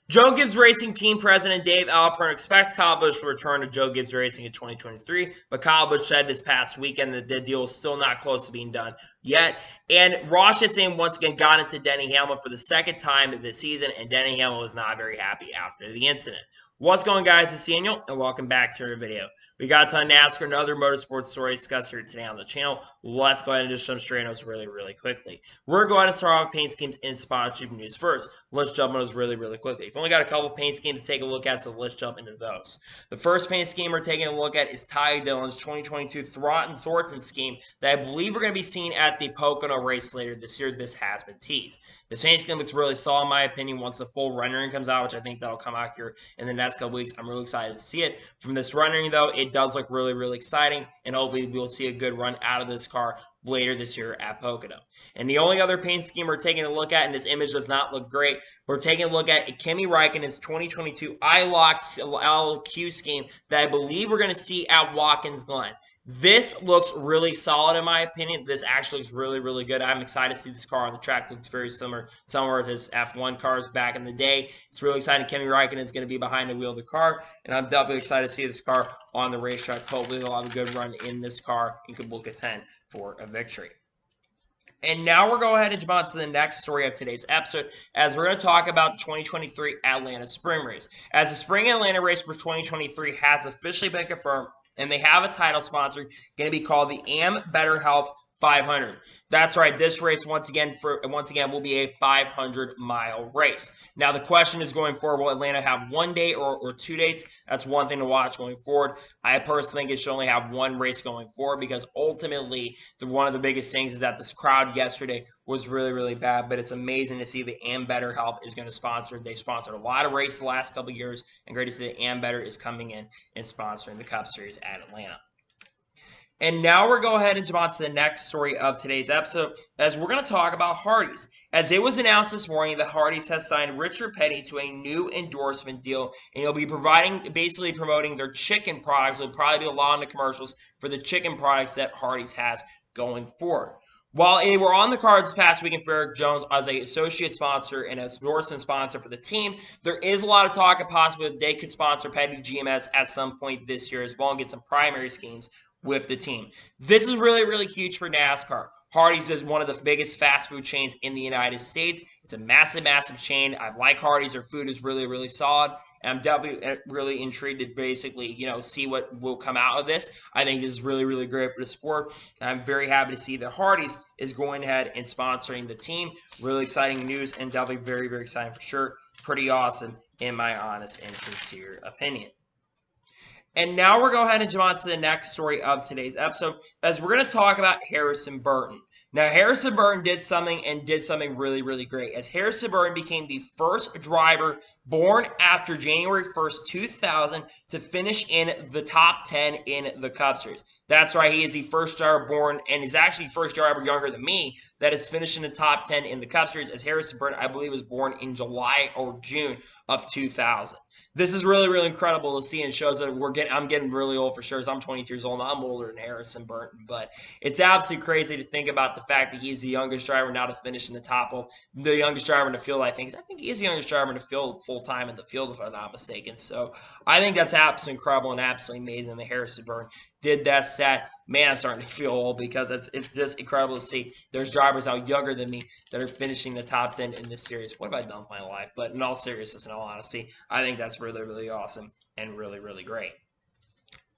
Joe Gibbs Racing Team President Dave Alpern expects Kyle Busch to return to Joe Gibbs Racing in 2023, but Kyle Busch said this past weekend that the deal is still not close to being done yet. And Ross Chastain once again got into Denny Hamlin for the second time this season, and Denny Hamlin was not very happy after the incident. What's going on, guys? It's Daniel, and welcome back to our video. We got a ton of NASCAR and other motorsports stories discussed here today on the channel. Let's go ahead and just jump straight into those really quickly. We're going to start off with paint schemes and sponsorship news first. Let's jump on those really quickly. We've only got a couple paint schemes to take a look at, so let's jump into those. The first paint scheme we're taking a look at is Ty Dillon's 2022 Thornton scheme that I believe we're going to be seeing at the Pocono race later this year. This has been teethed. This paint scheme looks really solid, in my opinion, once the full rendering comes out, which I think that'll come out here in the next couple weeks. I'm really excited to see it. From this rendering, though, it does look really exciting, and hopefully we'll see a good run out of this car later this year at Pocono. And the only other paint scheme we're taking a look at, and this image does not look great, we're taking a look at Kimi Räikkönen's 2022 iLock LQ scheme that I believe we're going to see at Watkins Glen. This looks really solid in my opinion. This actually looks really good. I'm excited to see this car on the track. It looks very similar to his F1 cars back in the day. It's really exciting. Kimi Räikkönen is going to be behind the wheel of the car, and I'm definitely excited to see this car on the racetrack. Hopefully they'll have a good run in this car and could will contend for a victory. And now we're going ahead and jump on to the next story of today's episode, as we're going to talk about the 2023 Atlanta Spring Race. As the Spring Atlanta Race for 2023 has officially been confirmed, and they have a title sponsor going to be called the Am Better Health 500. That's right. This race once again will be a 500-mile race. Now the question is going forward, will Atlanta have one day or 2 dates? That's one thing to watch going forward. I personally think it should only have one race going forward, because ultimately one of the biggest things is that this crowd yesterday was really bad. But it's amazing to see the Am Better Health is going to sponsor. They've sponsored a lot of races the last couple of years, and great to see that Am Better is coming in and sponsoring the Cup Series at Atlanta. And now we're going ahead and jump on to the next story of today's episode, as we're going to talk about Hardee's. As it was announced this morning that Hardee's has signed Richard Petty to a new endorsement deal, and he'll be basically promoting their chicken products. There'll probably be a lot of the commercials for the chicken products that Hardee's has going forward. While they were on the cards this past weekend for Eric Jones as an associate sponsor and a endorsement sponsor for the team, there is a lot of talk of possibly they could sponsor Petty GMS at some point this year as well and get some primary schemes with the team. This is really huge for NASCAR. Hardee's is one of the biggest fast food chains in the United States. It's a massive chain. I like Hardee's. Their food is really solid. And I'm definitely really intrigued to basically, see what will come out of this. I think this is really great for the sport. I'm very happy to see that Hardee's is going ahead and sponsoring the team. Really exciting news, and definitely very exciting for sure. Pretty awesome in my honest and sincere opinion. And now we're going ahead and jump on to the next story of today's episode, as we're going to talk about Harrison Burton. Now, Harrison Burton did something really great, as Harrison Burton became the first driver born after January 1st, 2000 to finish in the top 10 in the Cup Series. That's right, he is the first driver born, and is actually the first driver younger than me that is finishing the top 10 in the Cup Series, as Harrison Burton, I believe, was born in July or June of 2000. This is really incredible to see, and shows that I'm getting really old for sure, as I'm 22 years old, and I'm older than Harrison Burton, but it's absolutely crazy to think about the fact that he's the youngest driver now to finish in the top of the youngest driver in the field. I think he is the youngest driver in the field full-time in the field, if I'm not mistaken. So I think that's absolutely incredible and absolutely amazing that Harrison Burton did that stat. Man, I'm starting to feel old, because it's just incredible to see there's drivers out younger than me that are finishing the top 10 in this series. What have I done with my life? But in all seriousness, in all honesty, I think that's really awesome and really great.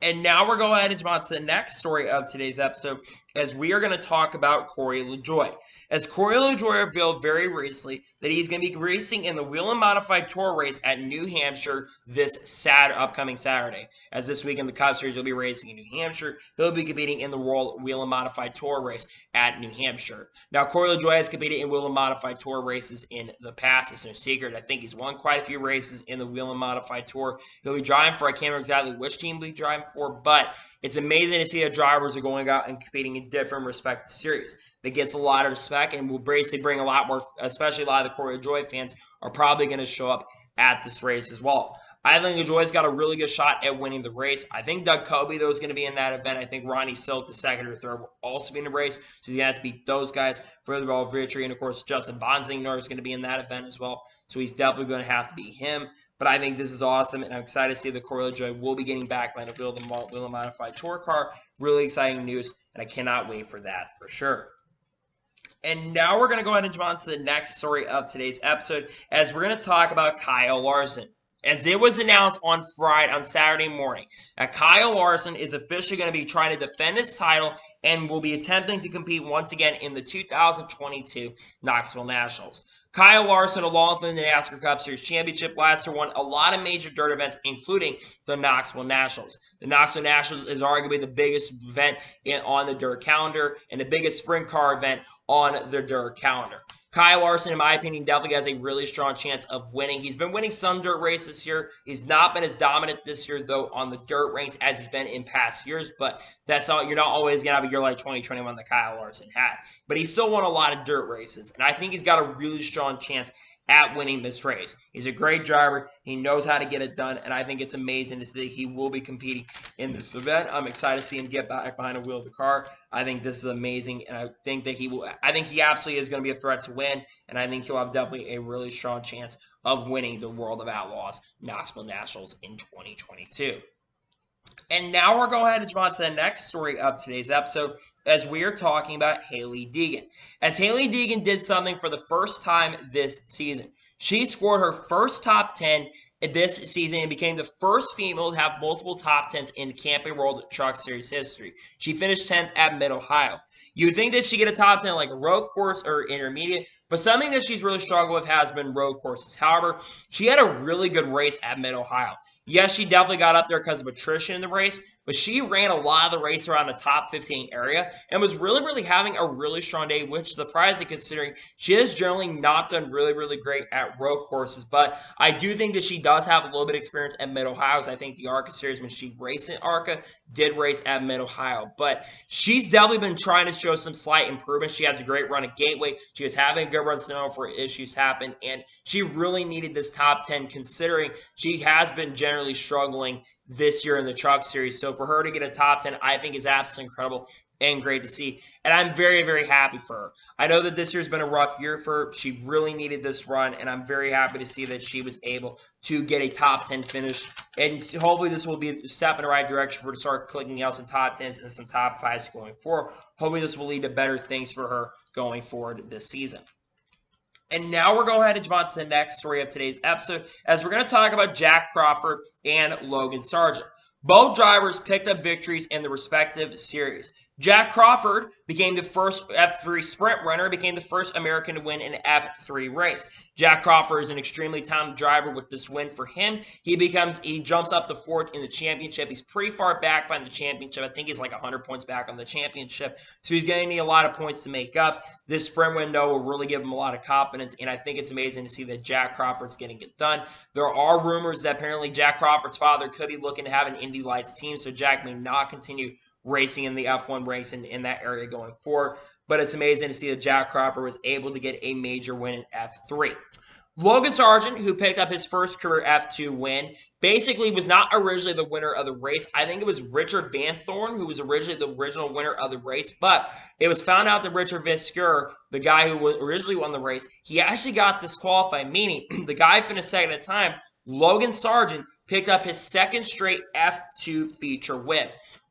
And now we're going ahead and jump on to the next story of today's episode, as we are going to talk about Corey LaJoie. As Corey LaJoie revealed very recently that he's going to be racing in the Whelen Modified Tour race at New Hampshire this upcoming Saturday. As this week in the Cup Series, he'll be racing in New Hampshire. He'll be competing in the World Whelen Modified Tour race at New Hampshire. Now, Corey LaJoie has competed in Whelen Modified Tour races in the past. It's no secret. I think he's won quite a few races in the Whelen Modified Tour. He'll be driving for, I can't remember exactly which team he'll be driving for, but it's amazing to see that drivers are going out and competing in different respective series. That gets a lot of respect, and will basically bring a lot more, especially a lot of the Corey LaJoie fans are probably going to show up at this race as well. I think LaJoie's got a really good shot at winning the race. I think Doug Coby, though, is going to be in that event. I think Ronnie Silk, the second or third, will also be in the race. So he's going to have to beat those guys for the overall victory. And, of course, Justin Bonsignor is going to be in that event as well. So he's definitely going to have to beat him. But I think this is awesome, and I'm excited to see that Corey LaJoie will be getting back behind the wheel of the Whelen Modified Tour car. Really exciting news, and I cannot wait for that for sure. And now we're going to go ahead and jump on to the next story of today's episode, as we're going to talk about Kyle Larson. As it was announced on Saturday morning, that Kyle Larson is officially going to be trying to defend his title and will be attempting to compete once again in the 2022 Knoxville Nationals. Kyle Larson, along with the NASCAR Cup Series Championship, last year won a lot of major dirt events, including the Knoxville Nationals. The Knoxville Nationals is arguably the biggest event on the dirt calendar and the biggest sprint car event on the dirt calendar. Kyle Larson, in my opinion, definitely has a really strong chance of winning. He's been winning some dirt races this year. He's not been as dominant this year, though, on the dirt ranks as he's been in past years. But that's all. You're not always going to have a year like 2021 that Kyle Larson had. But he still won a lot of dirt races. And I think he's got a really strong chance at winning this race. He's a great driver. He knows how to get it done, and I think it's amazing to see that he will be competing in this event. I'm excited to see him get back behind the wheel of the car. I think this is amazing, and I think that I think he absolutely is going to be a threat to win, and I think he'll have definitely a really strong chance of winning the World of Outlaws Knoxville Nationals in 2022. And now we're going ahead and jump on to the next story of today's episode, as we are talking about Hailie Deegan. As Hailie Deegan did something for the first time this season. She scored her first top 10 this season and became the first female to have multiple top 10s in Camping World Truck Series history. She finished 10th at Mid-Ohio. You would think that she'd get a top 10 like a road course or intermediate, but something that she's really struggled with has been road courses. However, she had a really good race at Mid-Ohio. Yes, she definitely got up there because of attrition in the race, but she ran a lot of the race around the top 15 area and was really having a really strong day, which is surprising considering she has generally not done really great at road courses. But I do think that she does have a little bit of experience at Mid-Ohio, as I think the ARCA Series, when she raced in ARCA, did race at Mid-Ohio. But she's definitely been trying to show some slight improvement. She has a great run at Gateway. She was having a good run snow before issues happened, and she really needed this top 10 considering she has been generally struggling this year in the Truck Series. So for her to get a top 10, I think is absolutely incredible and great to see. And I'm very happy for her. I know that this year's been a rough year for her. She really needed this run, and I'm very happy to see that she was able to get a top 10 finish. And hopefully this will be a step in the right direction for her to start clicking out some top 10s and some top 5s going forward. Hopefully this will lead to better things for her going forward this season. And now we're going ahead and jump on to the next story of today's episode, as we're going to talk about Jack Crawford and Logan Sargent. Both drivers picked up victories in the respective series. Jack Crawford became the first F3 sprint runner, became the first American to win an F3 race. Jack Crawford is an extremely talented driver. With this win for him, he jumps up to fourth in the championship. He's pretty far back by the championship. I think he's like 100 points back on the championship. So he's going to need a lot of points to make up. This sprint window will really give him a lot of confidence, and I think it's amazing to see that Jack Crawford's getting it done. There are rumors that apparently Jack Crawford's father could be looking to have an Indy Lights team, so Jack may not continue racing in the F1 ranks in that area going forward. But it's amazing to see that Jack Crawford was able to get a major win in F3. Logan Sargent, who picked up his first career F2 win, basically was not originally the winner of the race. I think it was Richard Van Thorn who was originally the original winner of the race, but it was found out that Richard Viscure, the guy who originally won the race, he actually got disqualified, meaning the guy finished second at the time. Logan Sargent picked up his second straight F2 feature win.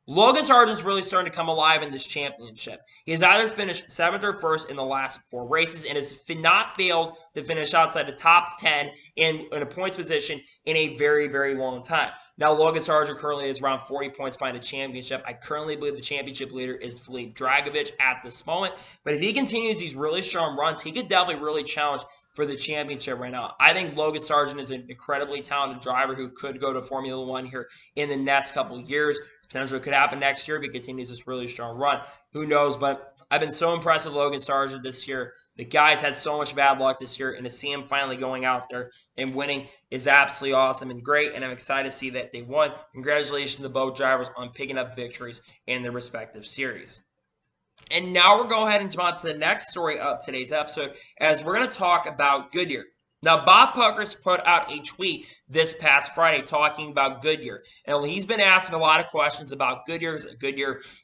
Logan Sargent's really starting to come alive in this championship. He has either finished 7th or 1st in the last 4 races and has not failed to finish outside the top 10 in a points position in a very long time. Now, Logan Sargent currently is around 40 points behind the championship. I currently believe the championship leader is Filip Dragovich at this moment. But if he continues these really strong runs, he could definitely really challenge for the championship right now. I think Logan Sargent is an incredibly talented driver who could go to Formula One here in the next couple of years. Potentially could happen next year if he continues this really strong run. Who knows? But I've been so impressed with Logan Sargent this year. The guy's had so much bad luck this year, and to see him finally going out there and winning is absolutely awesome and great, and I'm excited to see that they won. Congratulations to both drivers on picking up victories in their respective series. And now we're going ahead and jump on to the next story of today's episode, as we're going to talk about Goodyear. Now, Bob Puckers put out a tweet this past Friday talking about Goodyear. And he's been asking a lot of questions about Goodyear.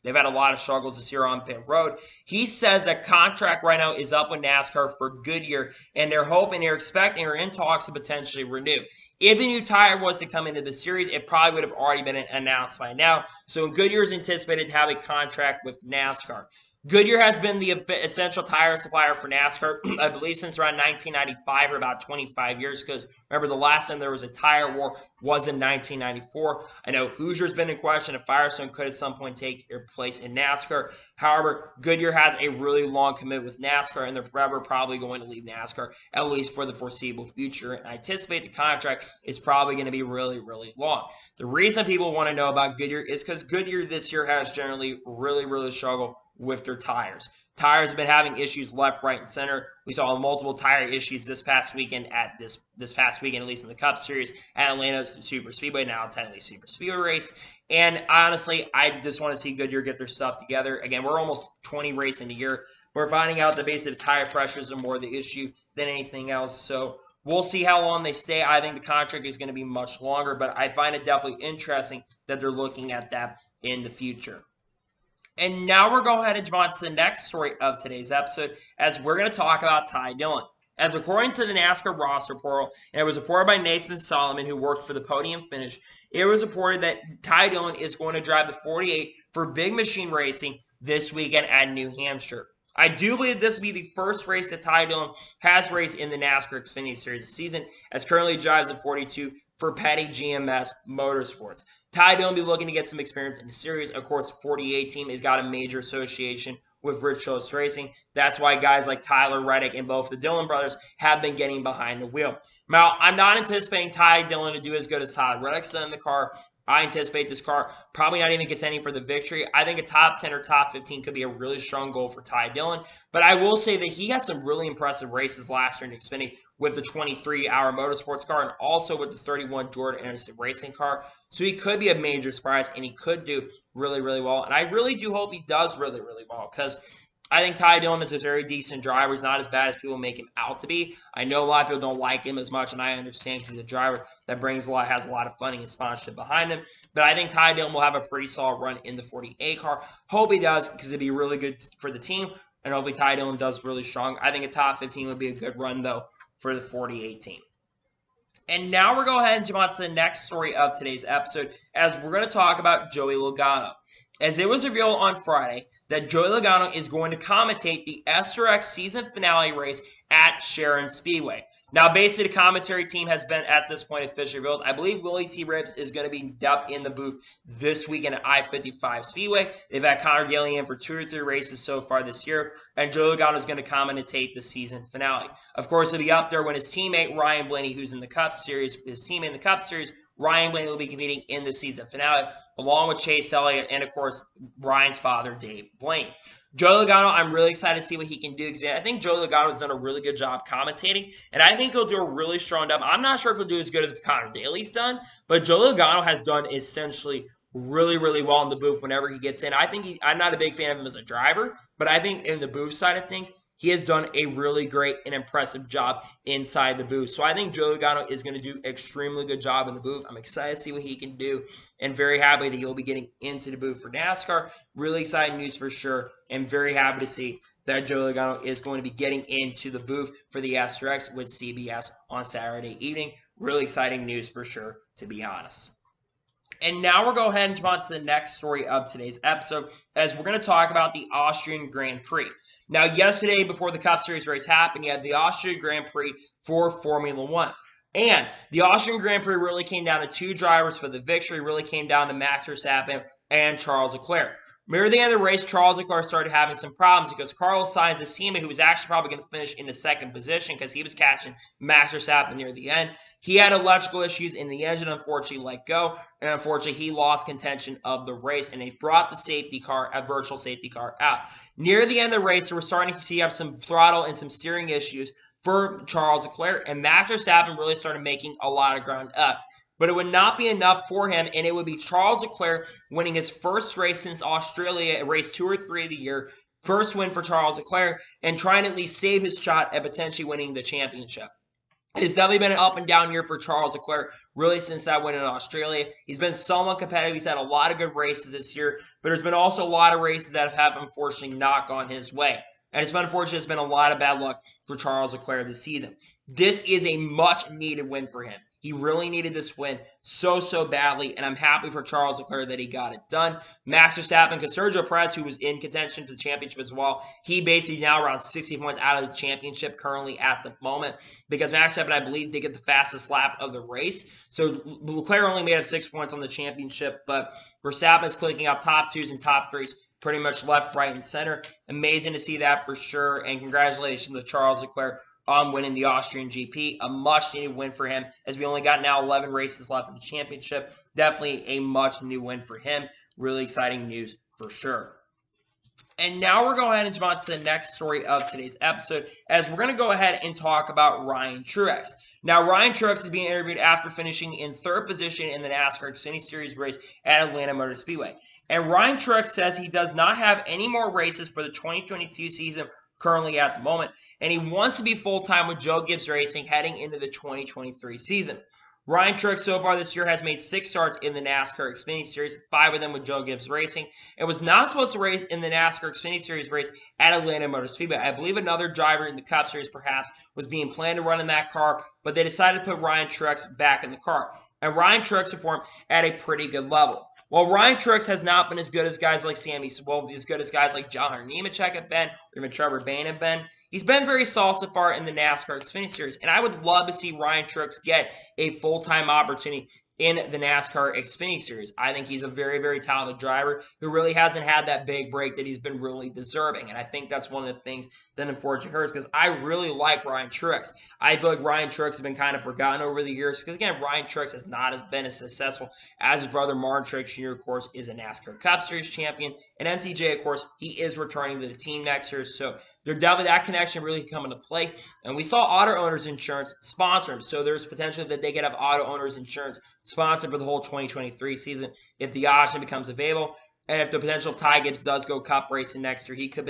They've had a lot of struggles this year on pit road. He says that contract right now is up with NASCAR for Goodyear, and they're expecting or in talks to potentially renew. If a new tire was to come into the series, it probably would have already been announced by now. So Goodyear is anticipated to have a contract with NASCAR. Goodyear has been the essential tire supplier for NASCAR, I believe, since around 1995 or about 25 years, because remember, the last time there was a tire war was in 1994. I know Hoosier's been in question, and Firestone could at some point take their place in NASCAR. However, Goodyear has a really long commitment with NASCAR, and they're forever probably going to leave NASCAR, at least for the foreseeable future. And I anticipate the contract is probably going to be really, really long. The reason people want to know about Goodyear is because Goodyear this year has generally really, really struggled with their tires. Tires have been having issues left, right, and center. We saw multiple tire issues this past weekend, at least in the Cup Series at Atlanta Super Speedway, now technically Super Speedway race. And honestly, I just want to see Goodyear get their stuff together. Again, we're almost 20 races in a year. We're finding out that basically the tire pressures are more the issue than anything else. So we'll see how long they stay. I think the contract is going to be much longer, but I find it definitely interesting that they're looking at that in the future. And now we're going ahead and jump on to the next story of today's episode, as we're going to talk about Ty Dillon. As according to the NASCAR roster portal, and it was reported by Nathan Solomon, who worked for the Podium Finish, it was reported that Ty Dillon is going to drive the 48 for Big Machine Racing this weekend at New Hampshire. I do believe this will be the first race that Ty Dillon has raced in the NASCAR Xfinity Series this season, as currently he drives the 42 for Petty GMS Motorsports. Ty Dillon will be looking to get some experience in the series. Of course, 48 team has got a major association with Rich Cho's Racing. That's why guys like Tyler Reddick and both the Dillon brothers have been getting behind the wheel. Now, I'm not anticipating Ty Dillon to do as good as Tyler Reddick's done in the car. I anticipate this car probably not even contending for the victory. I think a top 10 or top 15 could be a really strong goal for Ty Dillon. But I will say that he had some really impressive races last year in Xfinity with the 23-hour motorsports car and also with the 31 Jordan Anderson racing car. So he could be a major surprise, and he could do really, really well. And I really do hope he does really, really well, because I think Ty Dillon is a very decent driver. He's not as bad as people make him out to be. I know a lot of people don't like him as much, and I understand because he's a driver that has a lot of funding and sponsorship behind him. But I think Ty Dillon will have a pretty solid run in the 48 car. Hope he does, because it'd be really good for the team, and hopefully Ty Dillon does really strong. I think a top 15 would be a good run, though, for the 48 team. And now we're going to go ahead and jump on to the next story of today's episode, as we're going to talk about Joey Logano. As it was revealed on Friday that Joey Logano is going to commentate the SRX season finale race at Sharon Speedway. Now, basically, the commentary team has been, at this point, officially revealed. I believe Willie T. Ribbs is going to be dubbed in the booth this weekend at I-55 Speedway. They've had Connor Daly in for 2 or 3 races so far this year, and Joey Logano is going to commentate the season finale. Of course, he'll be up there when his teammate, Ryan Blaney, who's in the Cup Series, Ryan Blaney will be competing in the season finale, along with Chase Elliott and, of course, Ryan's father, Dave Blaney. Joey Logano, I'm really excited to see what he can do, because I think Joey Logano has done a really good job commentating, and I think he'll do a really strong job. I'm not sure if he'll do as good as Connor Daly's done, but Joey Logano has done essentially really, really well in the booth whenever he gets in. I'm not a big fan of him as a driver, but I think in the booth side of things, he has done a really great and impressive job inside the booth. So I think Joey Logano is going to do extremely good job in the booth. I'm excited to see what he can do, and very happy that he'll be getting into the booth for NASCAR. Really exciting news for sure, and very happy to see that Joey Logano is going to be getting into the booth for the SRX with CBS on Saturday evening. Really exciting news for sure, to be honest. And now we'll go ahead and jump on to the next story of today's episode, as we're going to talk about the Austrian Grand Prix. Now, yesterday, before the Cup Series race happened, you had the Austrian Grand Prix for Formula One. And the Austrian Grand Prix really came down to 2 drivers for the victory. Really came down to Max Verstappen and Charles Leclerc. Near the end of the race, Charles Leclerc started having some problems because Carlos Sainz, his teammate, who was actually probably going to finish in the 2nd position because he was catching Max Verstappen near the end, he had electrical issues in the engine, unfortunately let go, and unfortunately he lost contention of the race, and they brought the safety car, a virtual safety car, out. Near the end of the race, we're starting to see some throttle and some steering issues for Charles Leclerc, and Max Verstappen really started making a lot of ground up. But it would not be enough for him, and it would be Charles Leclerc winning his first race since Australia, race 2 or 3 of the year. First win for Charles Leclerc, and trying to at least save his shot at potentially winning the championship. It's definitely been an up and down year for Charles Leclerc, really, since that win in Australia. He's been somewhat competitive. He's had a lot of good races this year, but there's been also a lot of races that have unfortunately not gone his way. And it's been unfortunate. It's been a lot of bad luck for Charles Leclerc this season. This is a much-needed win for him. He really needed this win so badly, and I'm happy for Charles Leclerc that he got it done. Max Verstappen, because Sergio Perez, who was in contention for the championship as well, he basically now around 60 points out of the championship currently at the moment, because Max Verstappen, I believe, did get the fastest lap of the race. So Leclerc only made up 6 points on the championship, but Verstappen is clicking up top twos and top threes pretty much left, right, and center. Amazing to see that for sure, and congratulations to Charles Leclerc on winning the Austrian GP. A much-needed win for him, as we only got now 11 races left in the championship. Definitely a much-needed win for him. Really exciting news for sure. And now we're going to go ahead and jump on to the next story of today's episode, as we're going to go ahead and talk about Ryan Truex. Now, Ryan Truex is being interviewed after finishing in third position in the NASCAR Xfinity Series race at Atlanta Motor Speedway. And Ryan Truex says he does not have any more races for the 2022 season currently at the moment, and he wants to be full-time with Joe Gibbs Racing heading into the 2023 season. Ryan Truex so far this year has made 6 starts in the NASCAR Xfinity Series, 5 of them with Joe Gibbs Racing, and was not supposed to race in the NASCAR Xfinity Series race at Atlanta Motor Speedway. I believe another driver in the Cup Series perhaps was being planned to run in that car, but they decided to put Ryan Truex back in the car. And Ryan Truex performed at a pretty good level. While Ryan Truex has not been as good as guys like as good as guys like John Hunter Nemechek have been, or even Trevor Bayne have been, he's been very solid so far in the NASCAR Xfinity Series. And I would love to see Ryan Truex get a full-time opportunity in the NASCAR Xfinity Series. I think he's a very talented driver who really hasn't had that big break that he's been really deserving. And I think that's one of the things that unfortunately hurts, because I really like Ryan Truex. I feel like Ryan Truex has been kind of forgotten over the years, because again, Ryan Truex has not been as successful as his brother Martin Truex Jr., of course, is a NASCAR Cup Series champion. And MTJ, of course, he is returning to the team next year. So they're definitely that connection really come into play. And we saw Auto Owners Insurance sponsor him. So there's potential that they could have Auto Owners Insurance sponsored for the whole 2023 season if the option becomes available. And if the potential Ty Gibbs does go Cup racing next year, he could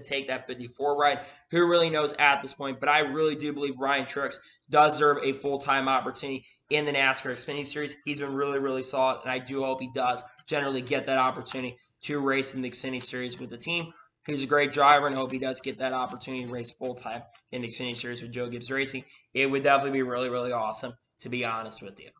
take that 54 ride. Who really knows at this point? But I really do believe Ryan Truex does deserve a full-time opportunity in the NASCAR Xfinity Series. He's been really solid, and I do hope he does generally get that opportunity to race in the Xfinity Series with the team. He's a great driver, and I hope he does get that opportunity to race full-time in the Xfinity Series with Joe Gibbs Racing. It would definitely be really awesome, to be honest with you.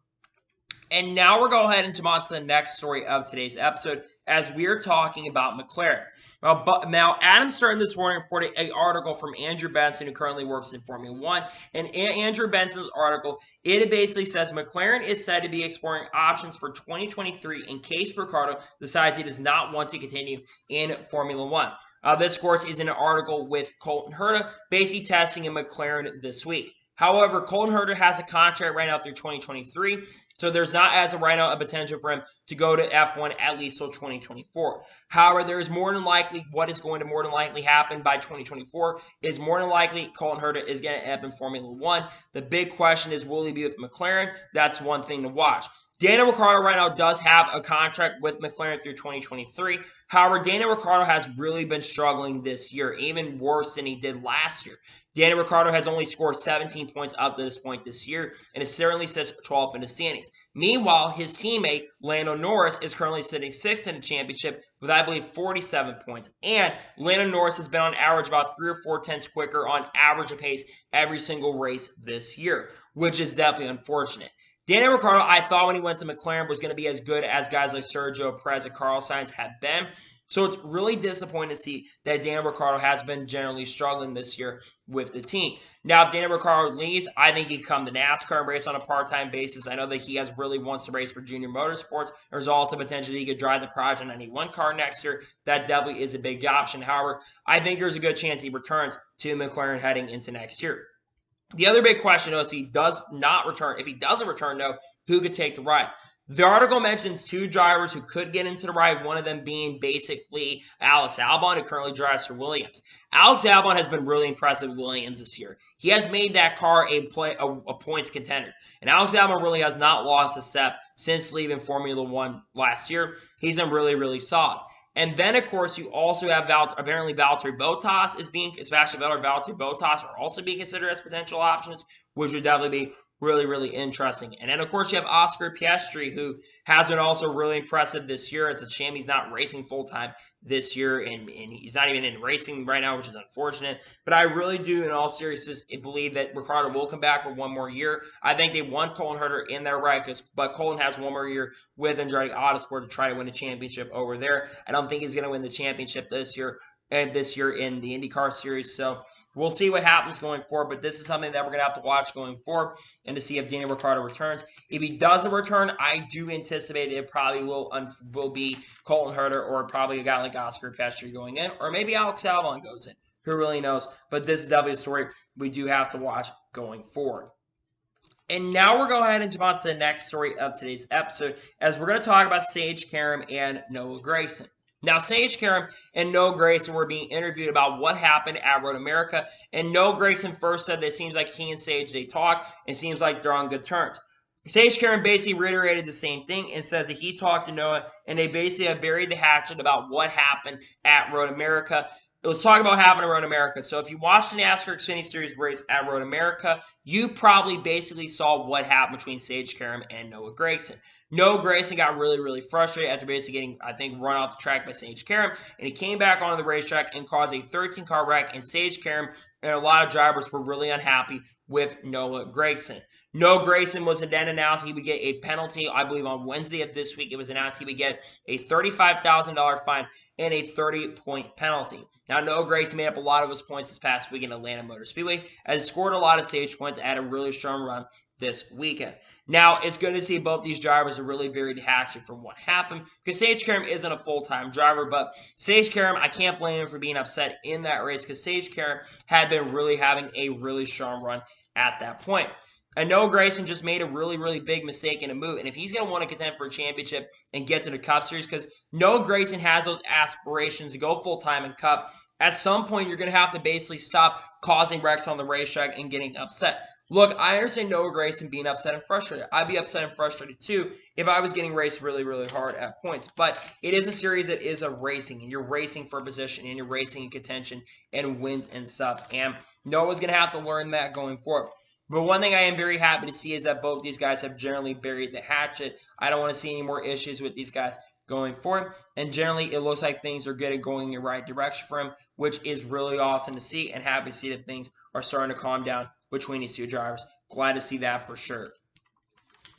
And now we're going ahead and jump on to the next story of today's episode, as we are talking about McLaren. Now, Adam Stern this morning reported an article from Andrew Benson, who currently works in Formula One. And Andrew Benson's article, it basically says McLaren is said to be exploring options for 2023 in case Ricciardo decides he does not want to continue in Formula One. This, of course, is in an article with Colton Herta, basically testing a McLaren this week. However, Colton Herta has a contract right now through 2023, so there's not, as of right now, a potential for him to go to F1 at least till 2024. However, there is more than likely, what is going to more than likely happen by 2024 is more than likely Colton Herta is going to end up in Formula One. The big question is, will he be with McLaren? That's one thing to watch. Daniel Ricciardo right now does have a contract with McLaren through 2023. However, Daniel Ricciardo has really been struggling this year, even worse than he did last year. Daniel Ricciardo has only scored 17 points up to this point this year, and is currently sits 12th in the standings. Meanwhile, his teammate, Lando Norris, is currently sitting 6th in the championship with, I believe, 47 points. And Lando Norris has been on average about 3 or 4 tenths quicker on average of pace every single race this year, which is definitely unfortunate. Daniel Ricciardo, I thought when he went to McLaren, was going to be as good as guys like Sergio Perez and Carlos Sainz have been. So it's really disappointing to see that Daniel Ricciardo has been generally struggling this year with the team. Now, if Daniel Ricciardo leaves, I think he can come to NASCAR and race on a part-time basis. I know that he really wants to race for Junior Motorsports. There's also potential that he could drive the Project 91 car next year. That definitely is a big option. However, I think there's a good chance he returns to McLaren heading into next year. The other big question is, if he doesn't return, though, who could take the ride? The article mentions 2 drivers who could get into the ride, one of them being basically Alex Albon, who currently drives for Williams. Alex Albon has been really impressive with Williams this year. He has made that car a points contender. And Alex Albon really has not lost a step since leaving Formula One last year. He's been really solid. And then, of course, you also have apparently Valtteri Bottas is being, especially Valtteri Bottas are also being considered as potential options, which would definitely be really, really interesting. And then, of course, you have Oscar Piastri, who has been also really impressive this year. It's a shame he's not racing full-time this year, and he's not even in racing right now, which is unfortunate. But I really do, in all seriousness, believe that Ricciardo will come back for one more year. I think they want Colin Herter in there, right? But Colin has one more year with Andretti Autosport to try to win a championship over there. I don't think he's going to win the championship this year in the IndyCar Series. So we'll see what happens going forward, but this is something that we're going to have to watch going forward and to see if Daniel Ricciardo returns. If he doesn't return, I do anticipate it probably will be Colton Herter or probably a guy like Oscar Piastri going in, or maybe Alex Albon goes in. Who really knows? But this is definitely a story we do have to watch going forward. And now we're going to go ahead and jump on to the next story of today's episode, as we're going to talk about Sage Karam and Noah Gragson. Now, Sage Karam and Noah Gragson were being interviewed about what happened at Road America, and Noah Gragson first said that it seems like he and Sage, they talked, and it seems like they're on good terms. Sage Karam basically reiterated the same thing and says that he talked to Noah, and they basically have buried the hatchet about what happened at Road America. Let's talk about what happened at Road America. So if you watched the NASCAR Xfinity Series race at Road America, you probably basically saw what happened between Sage Karam and Noah Gragson. Noah Gragson got really, really frustrated after basically getting, I think, run off the track by Sage Karam, and he came back onto the racetrack and caused a 13-car wreck, and Sage Karam and a lot of drivers were really unhappy with Noah Gragson. Noah Gragson was then announced he would get a penalty, I believe on Wednesday of this week. It was announced he would get a $35,000 fine and a 30-point penalty. Now, Noah Gragson made up a lot of his points this past week in Atlanta Motor Speedway, as he scored a lot of stage points, had a really strong run this weekend. Now, it's good to see both these drivers are really buried hatchet from what happened, because Sage Karam isn't a full-time driver, but Sage Karam, I can't blame him for being upset in that race, because Sage Karam had been really having a really strong run at that point. And Noah Gragson just made a really, really big mistake in a move. And if he's going to want to contend for a championship and get to the Cup Series, because Noah Gragson has those aspirations to go full-time in Cup, at some point you're going to have to basically stop causing wrecks on the racetrack and getting upset. Look, I understand Noah Gragson being upset and frustrated. I'd be upset and frustrated too if I was getting raced really, really hard at points. But it is a series that is a racing, and you're racing for position, and you're racing in contention and wins and stuff. And Noah's going to have to learn that going forward. But one thing I am very happy to see is that both these guys have generally buried the hatchet. I don't want to see any more issues with these guys going forward. And generally, it looks like things are good and going in the right direction for him, which is really awesome to see, and happy to see that things are starting to calm down between these two drivers. Glad to see that for sure.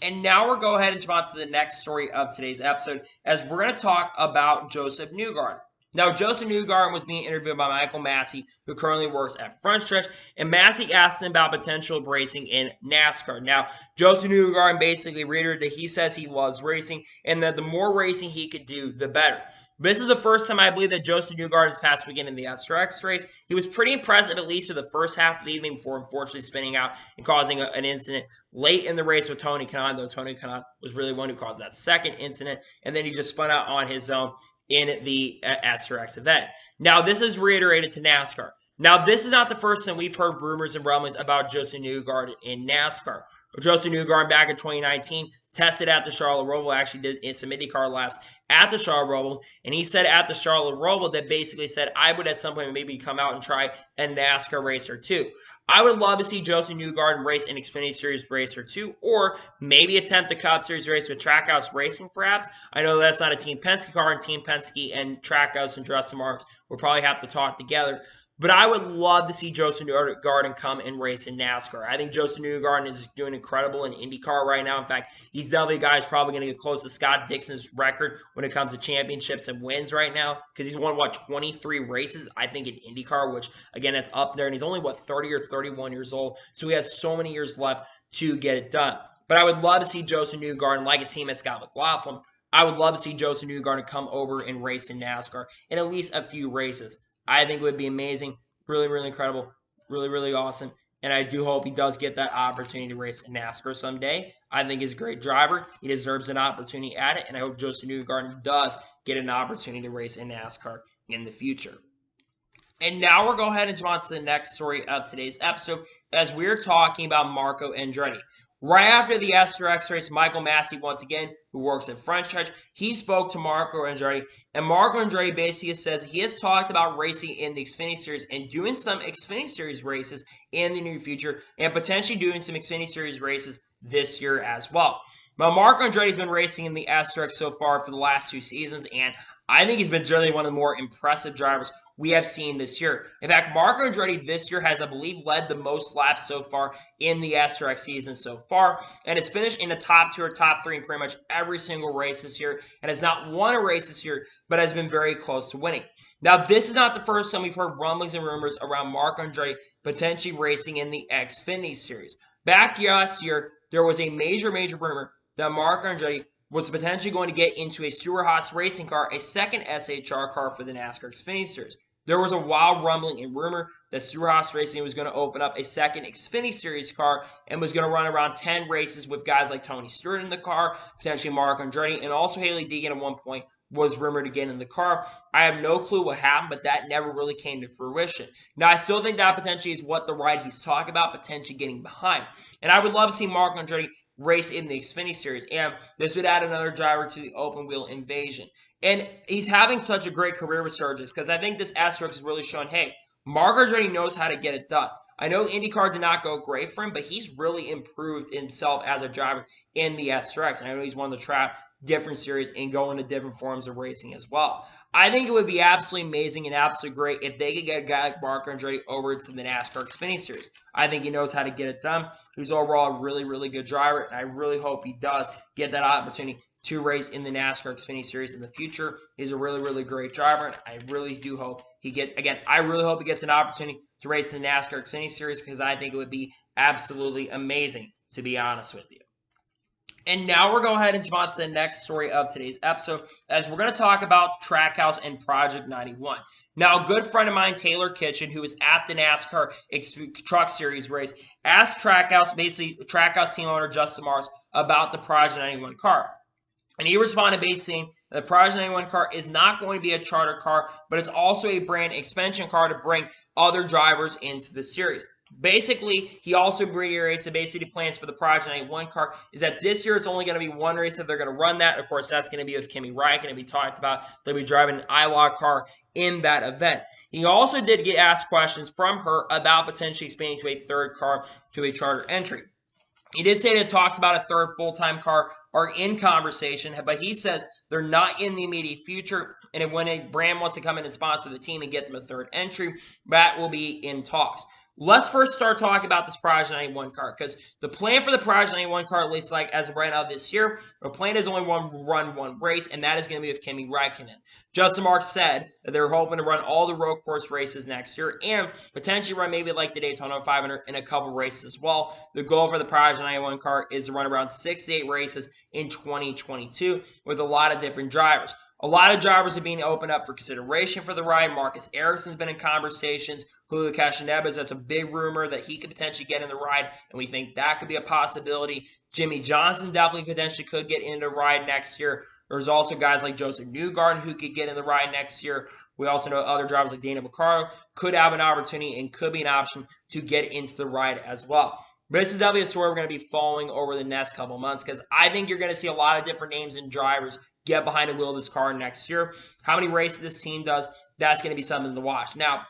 And now we'll go ahead and jump on to the next story of today's episode, as we're going to talk about Joseph Newgarden. Now, Joseph Newgarden was being interviewed by Michael Massey, who currently works at Front Stretch, and Massey asked him about potential racing in NASCAR. Now, Joseph Newgarden basically reiterated that he says he loves racing, and that the more racing he could do, the better. This is the first time I believe that Joseph Newgarden this past weekend in the SRX race. He was pretty impressive, at least for the first half of the evening, before unfortunately spinning out and causing an incident late in the race with Tony Kanaan, though Tony Kanaan was really one who caused that second incident, and then he just spun out on his own in the SRX event. Now, this is reiterated to NASCAR. Now, this is not the first time we've heard rumors and rumblings about Joseph Newgarden in NASCAR. Joseph Newgarden back in 2019 tested at the Charlotte Roval, actually did some IndyCar laps at the Charlotte Roval, and he said at the Charlotte Roval that basically said, I would at some point maybe come out and try a NASCAR race or two. I would love to see Joseph Newgarden race an Xfinity Series race or two, or maybe attempt a Cup Series race with Trackhouse Racing, perhaps. I know that's not a Team Penske car, and Team Penske and Trackhouse and Justin Marks will probably have to talk together. But I would love to see Joseph Newgarden come and race in NASCAR. I think Joseph Newgarden is doing incredible in IndyCar right now. In fact, he's definitely a guy who's probably going to get close to Scott Dixon's record when it comes to championships and wins right now, because he's won, 23 races, I think, in IndyCar, which, again, that's up there. And he's only, 30 or 31 years old. So he has so many years left to get it done. But I would love to see Joseph Newgarden, like his team at Scott McLaughlin, I would love to see Joseph Newgarden come over and race in NASCAR in at least a few races. I think it would be amazing. Really, really incredible. Really, really awesome. And I do hope he does get that opportunity to race in NASCAR someday. I think he's a great driver. He deserves an opportunity at it. And I hope Joseph Newgarden does get an opportunity to race in NASCAR in the future. And now we'll go ahead and jump on to the next story of today's episode, as we're talking about Marco Andretti. Right after the SRX race, Michael Massey, once again, who works at French Touch, he spoke to Marco Andretti, and Marco Andretti basically says he has talked about racing in the Xfinity Series and doing some Xfinity Series races in the near future, and potentially doing some Xfinity Series races this year as well. Now, Marco Andretti's been racing in the SRX so far for the last 2 seasons, and I think he's been generally one of the more impressive drivers we have seen this year. In fact, Marco Andretti this year has, I believe, led the most laps so far in the SRX season so far, and has finished in the top 2 or top 3 in pretty much every single race this year, and has not won a race this year, but has been very close to winning. Now, this is not the first time we've heard rumblings and rumors around Marco Andretti potentially racing in the Xfinity Series. Back last year, there was a major rumor that Marco Andretti was potentially going to get into a Stewart-Haas racing car, a second SHR car for the NASCAR Xfinity Series. There was a wild rumbling and rumor that Stewart-Haas Racing was going to open up a second Xfinity Series car and was going to run around 10 races with guys like Tony Stewart in the car, potentially Marco Andretti, and also Hailie Deegan at one point was rumored to get in the car. I have no clue what happened, but that never really came to fruition. Now, I still think that potentially is what the ride he's talking about, potentially getting behind. And I would love to see Marco Andretti race in the Xfinity Series, and this would add another driver to the open wheel invasion. And he's having such a great career resurgence because I think this SRX is really showing, hey, Marco Andretti knows how to get it done. I know IndyCar did not go great for him, but he's really improved himself as a driver in the SRX. I know he's won the track, different series, and going to different forms of racing as well. I think it would be absolutely amazing and absolutely great if they could get a guy like Marco Andretti over to the NASCAR Xfinity Series. I think he knows how to get it done. He's overall a really good driver, and I really hope he does get that opportunity to race in the NASCAR Xfinity Series in the future. He's a really great driver, and I really do hope he gets an opportunity to race in the NASCAR Xfinity Series because I think it would be absolutely amazing, to be honest with you. And now we're going to go ahead and jump on to the next story of today's episode, as we're going to talk about Trackhouse and Project 91. Now, a good friend of mine, Taylor Kitchen, who was at the NASCAR Truck Series race, asked Trackhouse team owner Justin Mars about the Project 91 car. And he responded basically saying the Project 91 car is not going to be a charter car, but it's also a brand expansion car to bring other drivers into the series. Basically, he also reiterates that basically the plans for the Project 91 car is that this year it's only going to be one race that they're going to run that. Of course, that's going to be with Kimi Räikkönen. We talked about they'll be driving an ILOC car in that event. He also did get asked questions from her about potentially expanding to a third car to a charter entry. He did say that talks about a third full-time car are in conversation, but he says they're not in the immediate future. And when a brand wants to come in and sponsor the team and get them a third entry, that will be in talks. Let's first start talking about this Project 91 car, because the plan for the Project 91 car, at least like as of right now this year, the plan is only run one race, and that is going to be with Kimi Räikkönen. Justin Marks said that they're hoping to run all the road course races next year and potentially run maybe like the Daytona 500 in a couple races as well. The goal for the Project 91 car is to run around 6 to 8 races in 2022 with a lot of different drivers. A lot of drivers are being opened up for consideration for the ride. Marcus Ericsson's been in conversations. Julio Castroneves, that's a big rumor that he could potentially get in the ride, and we think that could be a possibility. Jimmy Johnson definitely potentially could get into the ride next year. There's also guys like Joseph Newgarden who could get in the ride next year. We also know other drivers like Daniel Ricciardo could have an opportunity and could be an option to get into the ride as well. But this is definitely a story we're going to be following over the next couple months because I think you're going to see a lot of different names and drivers get behind the wheel of this car next year. How many races this team does, that's going to be something to watch. Now,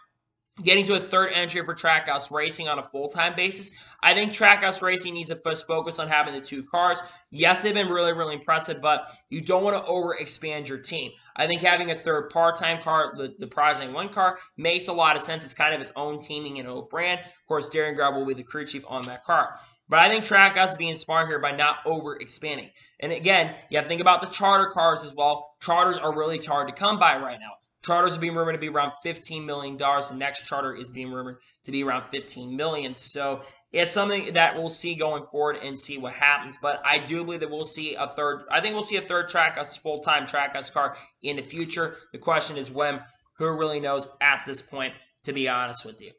getting to a third entry for Trackhouse Racing on a full-time basis, I think Trackhouse Racing needs to first focus on having the two cars. Yes, they've been really impressive, but you don't want to overexpand your team. I think having a third part-time car, the Project 91 car, makes a lot of sense. It's kind of its own teaming and own brand. Of course, Darren Grubb will be the crew chief on that car. But I think Trackhouse is being smart here by not over-expanding. And again, you have to think about the charter cars as well. Charters are really hard to come by right now. Charters are being rumored to be around $15 million. The next charter is being rumored to be around $15 million. So it's something that we'll see going forward and see what happens. But I do believe that we'll see a third. I think we'll see a third Trackhouse, full-time Trackhouse car in the future. The question is when. Who really knows at this point, to be honest with you.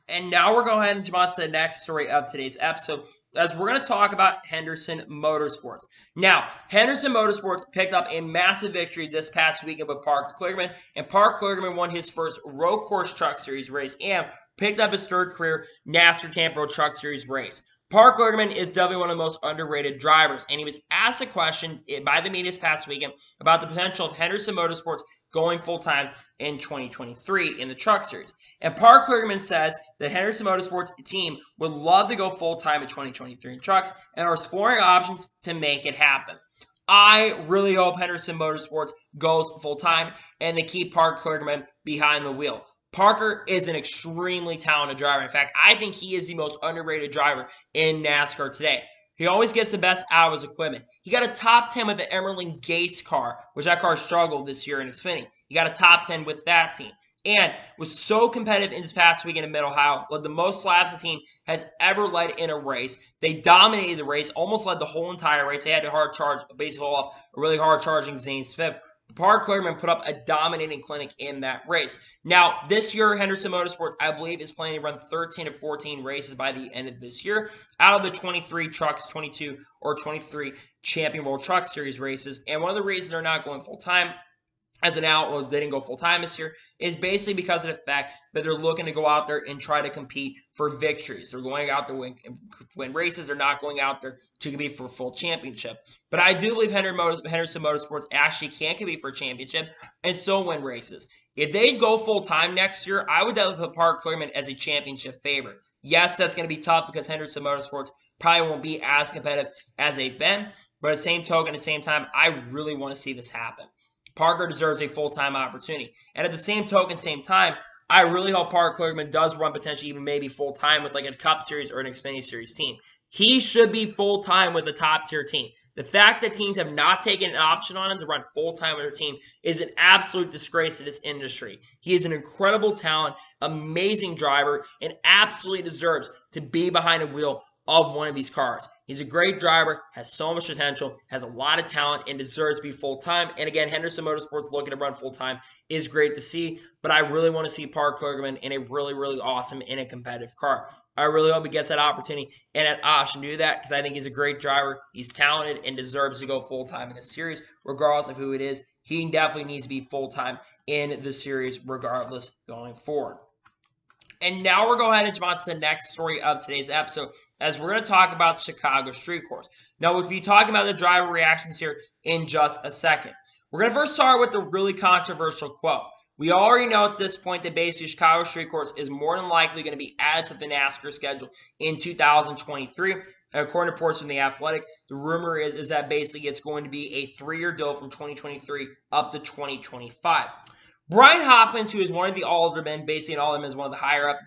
And now we're going ahead and jump on to the next story of today's episode, as we're going to talk about Henderson Motorsports. Now, Henderson Motorsports picked up a massive victory this past weekend with Parker Kligerman, and Parker Kligerman won his first road course truck series race and picked up his third career NASCAR Camp Road Truck Series race. Park Kligerman is definitely one of the most underrated drivers, and he was asked a question by the media this past weekend about the potential of Henderson Motorsports going full-time in 2023 in the Truck Series. And Park Kligerman says that Henderson Motorsports team would love to go full-time in 2023 in trucks and are exploring options to make it happen. I really hope Henderson Motorsports goes full-time and they keep Park Kligerman behind the wheel. Parker is an extremely talented driver. In fact, I think he is the most underrated driver in NASCAR today. He always gets the best out of his equipment. He got a top 10 with the Emerling Gase car, which that car struggled this year in Xfinity. He got a top 10 with that team. And was so competitive in this past weekend in Mid-Ohio, led the most laps the team has ever led in a race. They dominated the race, almost led the whole entire race. They had to hard charge, basically off a really hard charging Zane Smith. Park Kligerman put up a dominating clinic in that race. Now, this year, Henderson Motorsports, I believe, is planning to run 13 to 14 races by the end of this year out of the 23 trucks, 22 or 23 Champion World Truck Series races. And one of the reasons they're not going full-time as an outlaw, they didn't go full-time this year, is basically because of the fact that they're looking to go out there and try to compete for victories. They're going out there to win races. They're not going out there to compete for a full championship. But I do believe Henderson Motorsports actually can compete for a championship and still win races. If they go full-time next year, I would definitely put Park Kligerman as a championship favorite. Yes, that's going to be tough because Henderson Motorsports probably won't be as competitive as they've been. But at the same token, at the same time, I really want to see this happen. Parker deserves a full-time opportunity. And at the same token, same time, I really hope Park Kligerman does run potentially even maybe full-time with like a Cup Series or an Xfinity Series team. He should be full-time with a top-tier team. The fact that teams have not taken an option on him to run full-time with their team is an absolute disgrace to this industry. He is an incredible talent, amazing driver, and absolutely deserves to be behind the wheel of one of these cars. He's a great driver, has so much potential, has a lot of talent, and deserves to be full-time. And again, Henderson Motorsports looking to run full-time is great to see, but I really want to see Park Kligerman in a really, really awesome and a competitive car. I really hope he gets that opportunity and that option to do that because I think he's a great driver. He's talented and deserves to go full-time in the series, regardless of who it is. He definitely needs to be full-time in the series, regardless, going forward. And now we're going to go ahead and jump on to the next story of today's episode, as we're going to talk about the Chicago Street Course. Now, we'll be talking about the driver reactions here in just a second. We're going to first start with the really controversial quote. We already know at this point that basically Chicago Street Course is more than likely going to be added to the NASCAR schedule in 2023. And according to reports from The Athletic, the rumor is that basically it's going to be a 3-year deal from 2023 up to 2025. Brian Hopkins, who is one of the aldermen, basically an alderman is one of the higher up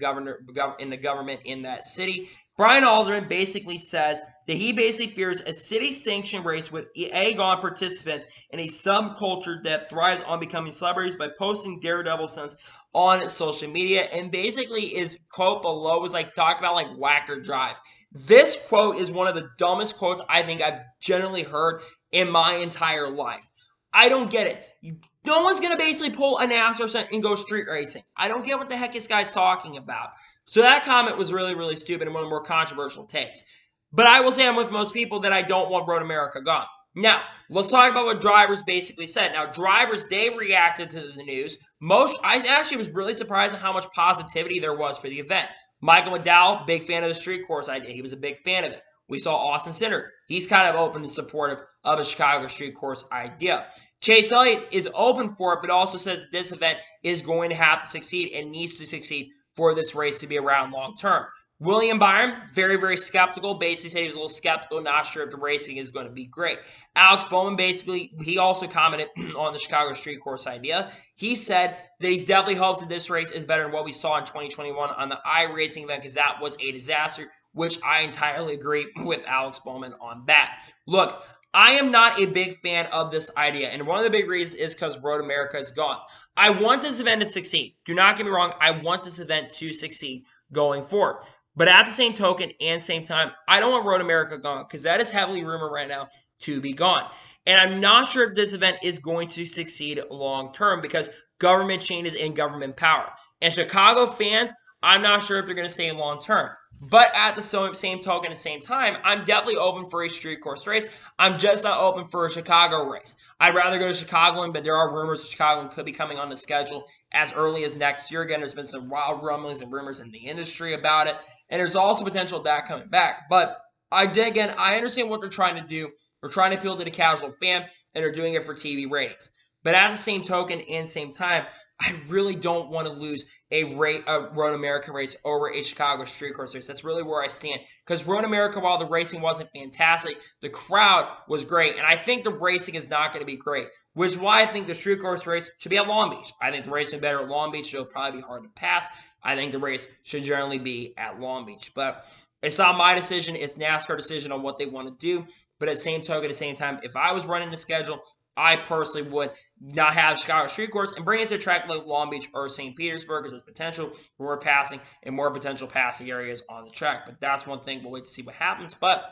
in the government in that city. Brian Alderman basically says that he basically fears a city-sanctioned race would egg on participants in a subculture that thrives on becoming celebrities by posting daredevil stunts on social media. And basically his quote below was like, talk about like whack or drive. This quote is one of the dumbest quotes I think I've generally heard in my entire life. I don't get it. No one's going to basically pull a NASCAR stunt and go street racing. I don't get what the heck this guy's talking about. So that comment was really, really stupid and one of the more controversial takes. But I will say I'm with most people that I don't want Road America gone. Now, let's talk about what drivers basically said. Now, drivers, they reacted to the news. I actually was really surprised at how much positivity there was for the event. Michael McDowell, big fan of the street course idea. He was a big fan of it. We saw Austin Cindric. He's kind of open and supportive of a Chicago street course idea. Chase Elliott is open for it, but also says this event is going to have to succeed and needs to succeed for this race to be around long term. William Byron, very, very skeptical. Basically said he was a little skeptical, not sure if the racing is going to be great. Alex Bowman, basically, he also commented on the Chicago street course idea. He said that he definitely hopes that this race is better than what we saw in 2021 on the iRacing event because that was a disaster, which I entirely agree with Alex Bowman on that. Look, I am not a big fan of this idea, and one of the big reasons is because Road America is gone. I want this event to succeed. Do not get me wrong. I want this event to succeed going forward. But at the same token and same time, I don't want Road America gone because that is heavily rumored right now to be gone. And I'm not sure if this event is going to succeed long term because government changes in government power. And Chicago fans, I'm not sure if they're going to stay long term. But at the same token, at the same time, I'm definitely open for a street course race. I'm just not open for a Chicago race. I'd rather go to Chicagoland, but there are rumors that Chicagoland could be coming on the schedule as early as next year. Again, there's been some wild rumblings and rumors in the industry about it. And there's also potential of that coming back. But Again, I understand what they're trying to do. They're trying to appeal to the casual fan, and they're doing it for TV ratings. But at the same token and same time, I really don't want to lose a Road America race over a Chicago street course race. That's really where I stand. Because Road America, while the racing wasn't fantastic, the crowd was great. And I think the racing is not going to be great, which is why I think the street course race should be at Long Beach. I think the racing better at Long Beach. It'll probably be hard to pass. I think the race should generally be at Long Beach. But it's not my decision. It's NASCAR decision on what they want to do. But at the same token, at the same time, if I was running the schedule, I personally would not have Chicago street course and bring it to a track like Long Beach or St. Petersburg because there's potential for more passing and more potential passing areas on the track. But that's one thing. We'll wait to see what happens. But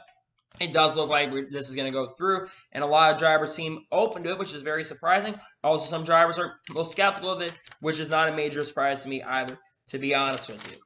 it does look like this is going to go through, and a lot of drivers seem open to it, which is very surprising. Also, some drivers are a little skeptical of it, which is not a major surprise to me either, to be honest with you.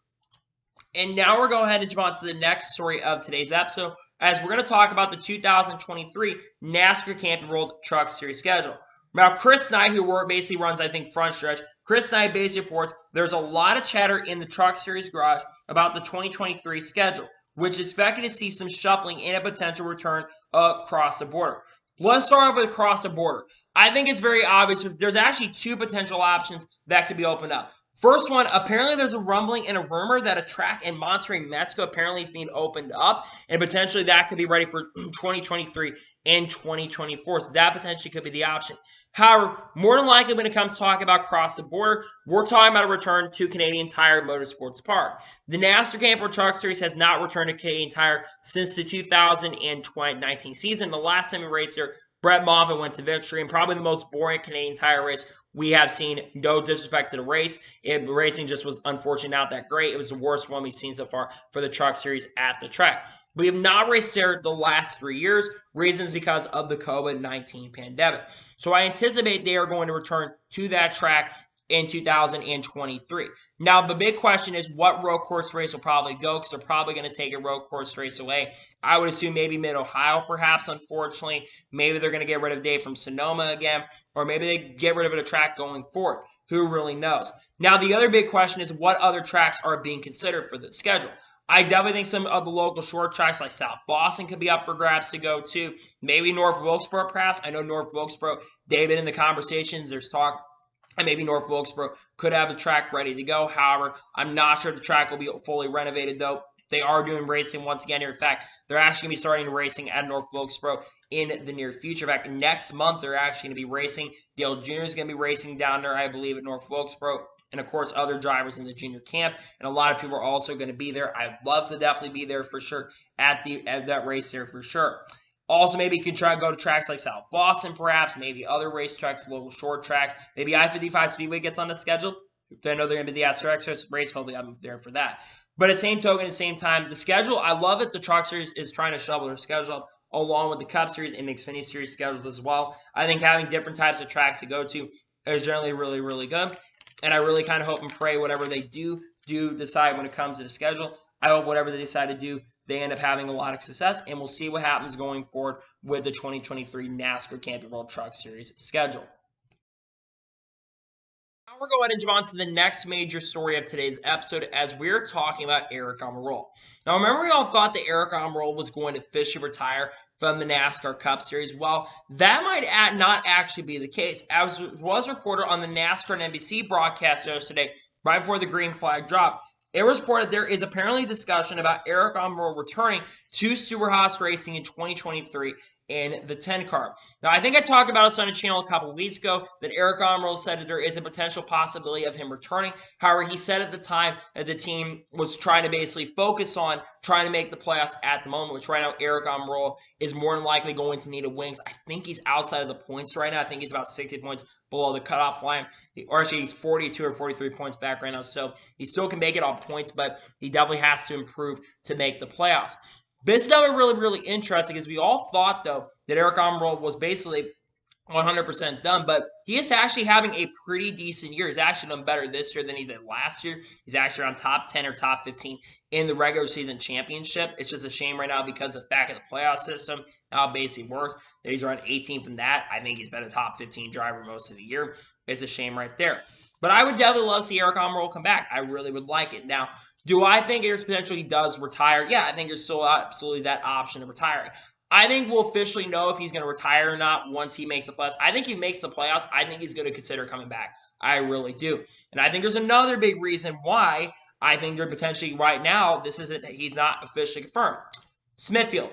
And now we're going ahead and jump on to the next story of today's episode, as we're going to talk about the 2023 NASCAR Camping World Truck Series schedule. Now, Chris Knight, who basically runs, I think, Front Stretch, Chris Knight basically reports there's a lot of chatter in the Truck Series garage about the 2023 schedule, which is expected to see some shuffling and a potential return across the border. Let's start off with across the border. I think it's very obvious. There's actually two potential options that could be opened up. First one, apparently there's a rumbling and a rumor that a track in Monterey, Mexico apparently is being opened up, and potentially that could be ready for 2023 and 2024. So that potentially could be the option. However, more than likely when it comes to talking about cross the border, we're talking about a return to Canadian Tire Motorsports Park. The NASCAR Camping World Truck Series has not returned to Canadian Tire since the 2019 season. The last time we raced there, Brett Moffitt went to victory, and probably the most boring Canadian Tire race we have seen. No disrespect to the race. Racing just was unfortunately not that great. It was the worst one we've seen so far for the Truck Series at the track. We have not raced there the last 3 years. Reasons because of the COVID-19 pandemic. So I anticipate they are going to return to that track in 2023. Now, the big question is what road course race will probably go, because they're probably going to take a road course race away. I would assume maybe Mid-Ohio, perhaps, unfortunately. Maybe they're going to get rid of Dave from Sonoma again, or maybe they get rid of a track going forward. Who really knows? Now, the other big question is what other tracks are being considered for the schedule. I definitely think some of the local short tracks like South Boston could be up for grabs to go to. Maybe North Wilkesboro, perhaps. I know North Wilkesboro, they've been in the conversations. There's talk. And maybe North Wilkesboro could have the track ready to go. However, I'm not sure the track will be fully renovated, though. They are doing racing once again here. In fact, they're actually going to be starting racing at North Wilkesboro in the near future. In fact, next month, they're actually going to be racing. Dale Jr. is going to be racing down there, I believe, at North Wilkesboro. And, of course, other drivers in the junior camp. And a lot of people are also going to be there. I'd love to definitely be there for sure at that race there for sure. Also, maybe you can go to tracks like South Boston, perhaps, maybe other racetracks, local short tracks. Maybe I-55 Speedway gets on the schedule. I know they're going to be the SRX race. Hopefully, I'm there for that. But at the same token, at the same time, the schedule, I love it. The Truck Series is trying to shovel their schedule up along with the Cup Series and the Xfinity Series scheduled as well. I think having different types of tracks to go to is generally really, really good. And I really kind of hope and pray whatever they do decide when it comes to the schedule. I hope whatever they decide to do, they end up having a lot of success, and we'll see what happens going forward with the 2023 NASCAR Camping World Truck Series schedule. Now we're going to jump on to the next major story of today's episode, as we're talking about Aric Almirola. Now, remember we all thought that Aric Almirola was going to officially retire from the NASCAR Cup Series. Well, that might not actually be the case, as was reported on the NASCAR and NBC broadcast yesterday, right before the green flag dropped. It was reported there is apparently discussion about Aric Almirola returning to Stewart-Haas Racing in 2023 in the 10 car. Now, I think I talked about this on the channel a couple weeks ago that Aric Almirola said that there is a potential possibility of him returning. However, he said at the time that the team was trying to basically focus on trying to make the playoffs at the moment, which right now Aric Almirola is more than likely going to need a wings. I think he's outside of the points right now. I think he's about 60 points below the cutoff line. Or actually, he's 42 or 43 points back right now. So he still can make it on points, but he definitely has to improve to make the playoffs. This is definitely really, really interesting, because we all thought, though, that Aric Almirola was basically 100% done, but he is actually having a pretty decent year. He's actually done better this year than he did last year. He's actually around top 10 or top 15 in the regular season championship. It's just a shame right now because of the fact of the playoff system, how it basically works, that he's around 18th in that. I think he's been a top 15 driver most of the year. It's a shame right there. But I would definitely love to see Aric Almirola come back. I really would like it. Now, Do I think there's potential he does retire? Yeah, I think there's still absolutely that option of retiring. I think we'll officially know if he's going to retire or not once he makes the playoffs. I think he makes the playoffs. I think he's going to consider coming back. I really do. And I think there's another big reason why I think they're potentially right now, he's not officially confirmed. Smithfield.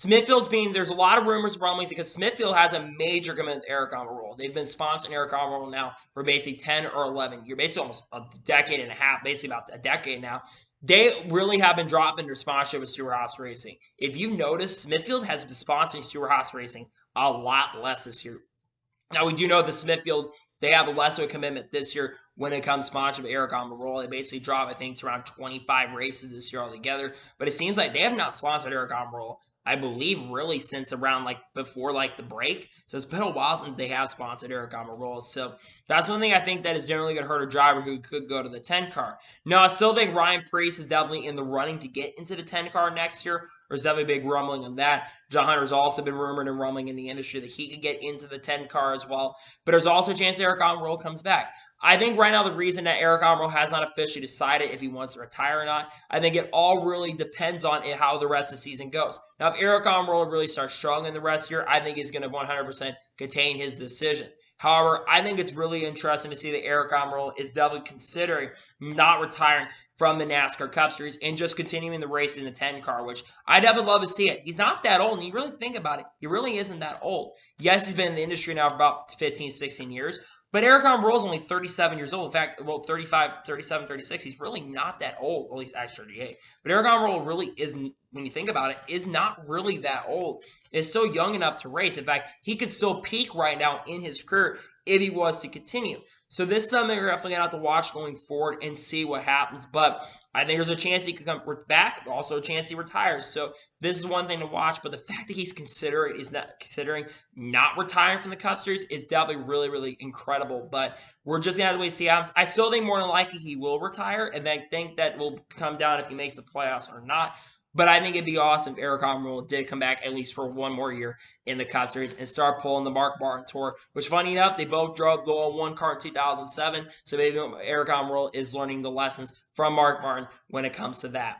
There's a lot of rumors and rumblings because Smithfield has a major commitment to Eric Almirola. They've been sponsoring Eric Almirola now for basically 10 or 11 years, basically almost a decade and a half, basically about a decade now. They really have been dropping their sponsorship with Stewart Haas Racing. If you notice, Smithfield has been sponsoring Stewart Haas Racing a lot less this year. Now, we do know the Smithfield, they have a less of a commitment this year when it comes to sponsorship of Eric Almirola. They basically drop, I think, to around 25 races this year altogether. But it seems like they have not sponsored Eric Almirola, I believe, really since around before the break. So it's been a while since they have sponsored Eric Almirola. So that's one thing I think that is generally going to hurt a driver who could go to the 10 car. No, I still think Ryan Preece is definitely in the running to get into the 10 car next year. There's definitely a big rumbling on that. John Hunter's also been rumored and rumbling in the industry that he could get into the 10 car as well. But there's also a chance Eric Almirola comes back. I think right now the reason that Eric Almirola has not officially decided if he wants to retire or not, I think it all really depends on how the rest of the season goes. Now, if Eric Almirola really starts struggling the rest of the year, I think he's going to 100% contain his decision. However, I think it's really interesting to see that Eric Almirola is definitely considering not retiring from the NASCAR Cup Series and just continuing the race in the 10 car, which I definitely love to see it. He's not that old, and you really think about it, he really isn't that old. Yes, he's been in the industry now for about 15, 16 years, but Eric Almirola is only 37 years old. In fact, 35, 37, 36. He's really not that old. Well, he's actually 38. But Eric Almirola really isn't, when you think about it, is not really that old. Is still young enough to race. In fact, he could still peak right now in his career if he was to continue. So this is something we're definitely going to have to watch going forward and see what happens. But I think there's a chance he could come back, also a chance he retires. So this is one thing to watch. But the fact that he's considering not retiring from the Cup Series is definitely really, really incredible. But we're just going to have to wait and see how happens. I still think more than likely he will retire. And I think that will come down if he makes the playoffs or not. But I think it'd be awesome if Eric Almirola did come back at least for one more year in the Cup Series and start pulling the Mark Martin Tour, which, funny enough, they both drove the 1 car in 2007. So maybe Eric Almirola is learning the lessons from Mark Martin when it comes to that.